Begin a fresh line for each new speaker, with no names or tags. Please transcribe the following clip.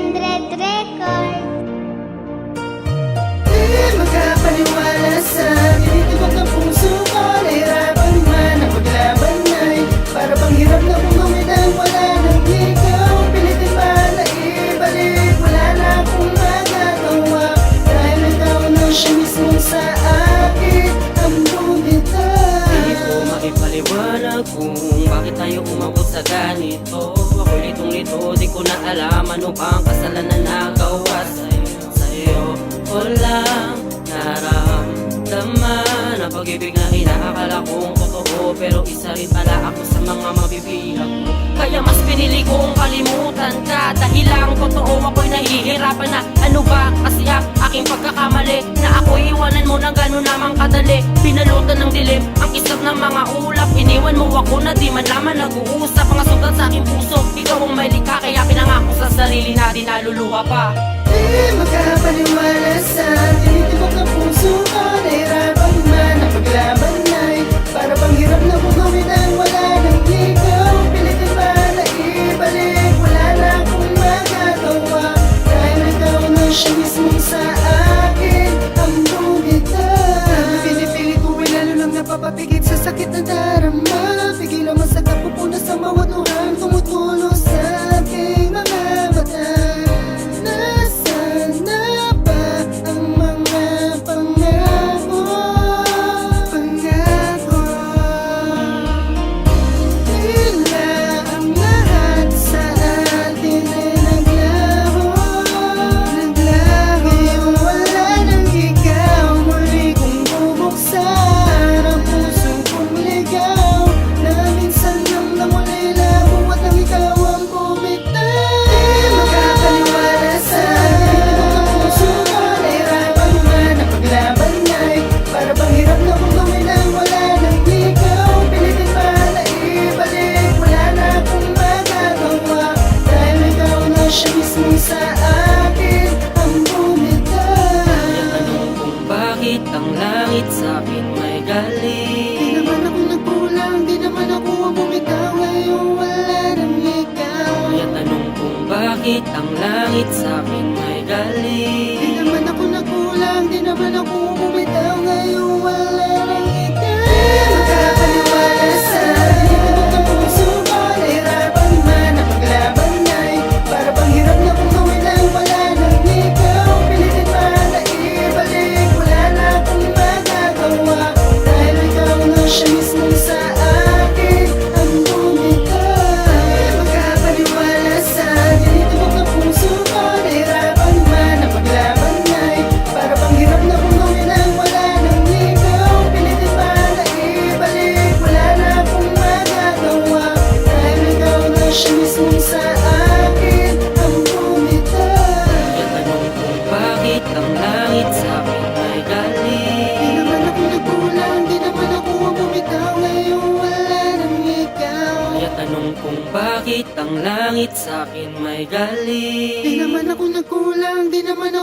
Record.
Di makapaniwala sa tinitibok ng puso ko. Nahirapan man ang paglaban ay para bang hirap na bumawin ang wala nang ikaw. Pilitin ba na ibalik? Wala na akong magagawa dahil ikaw na siya mismo sa akin ang bumitaw.
Hindi ko maipaliwanag kung bakit tayo umabot sa ganito. Ako'y litong-lito, di ko na alam ano ba ang kasalanan na gawa sa'yo. Ko lang naramdaman ang pag-ibig na inaakala kong totoo, pero isa rin pala ako sa mga mabibihag mo. Kaya mas pinili kong kalimutan ka dahil lang totoo ako'y nahihirapan na. Ano ba kasi aking pagkakamali na ako'y iwanan mo ng gano'n namang kadali. Pinalutan ng dilim ang isang ng mga ulap. Iniwan mo ako na di man laman nag-uusap. Mga sugat sa aking puso, ikaw ang may likha, kaya pinangako sa sarili na di naluluha pa.
Di makapaniwala sa tinitibok ng puso ko. Nahirapan man ang paglaban ay para bang hirap na bumawin ang wala nang ikaw. Pilitin ba na ibalik? Wala na akong magagawa dahil ikaw na siya mismo sa akin ang bumitaw. Pinipili ko ay lalo lang napapapigit sa sakit na darama. Pigilan mo sa kapupunas sa bawat urang tumutulo sa aking mga mata. Nasaan na ba ang mga pangako? Pangako. Tila ang lahat sa atin ay naglaho. Ngayong wala nang ikaw, muli kong bubuksan ang puso kong ligaw na minsan lang namuli labo at ang ikaw ang bumitaw. Di makapaniwala sa tinitibok ng puso ko. Nahirapan man ang paglaban ay para bang hirap na kong gawin ang wala nang ikaw. Pilitin ba na ibalik? Wala na akong magagawa dahil ikaw na siya mismo sa akin ang bumitaw.
Kaya tanong kung bakit ang langit sa'kin may
Di
galing.
naman ako nagkulang, di naman ako ang bumitaw. Ngayong wala nang ikaw.
Kaya tanong kung bakit ang langit sa'kin may
Di
galing.
naman ako nagkulang, di naman ako bumitaw. Ngayong wala nang ikaw. Di makapaniwala sa tinitibok ng puso ko. Nahirapan man ang paglaban ay para bang hirap na kong gawin ang wala nang ikaw. Pilitin ba na ibalik? Wala na akong magagawa dahil ikaw na siya mismo sa akin ang bumitaw. Di makapaniwala sa tinitibok ng puso ko. Nahirapan man ang paglaban ay para bang hirap na kong gawin ang wala nang ikaw. Pilitin ba na ibalik? Wala na akong magagawa dahil ikaw na siya mismo sa akin ang bumitaw.
Kaya tanong kung bakit ang langit sa'kin may
Di
galing.
naman ako nagkulang, di naman ako ang bumitaw. Ngayong wala nang ikaw.
Kaya tanong kung bakit ang langit sa'kin may galing.
Di naman ako nagkulang, di naman ako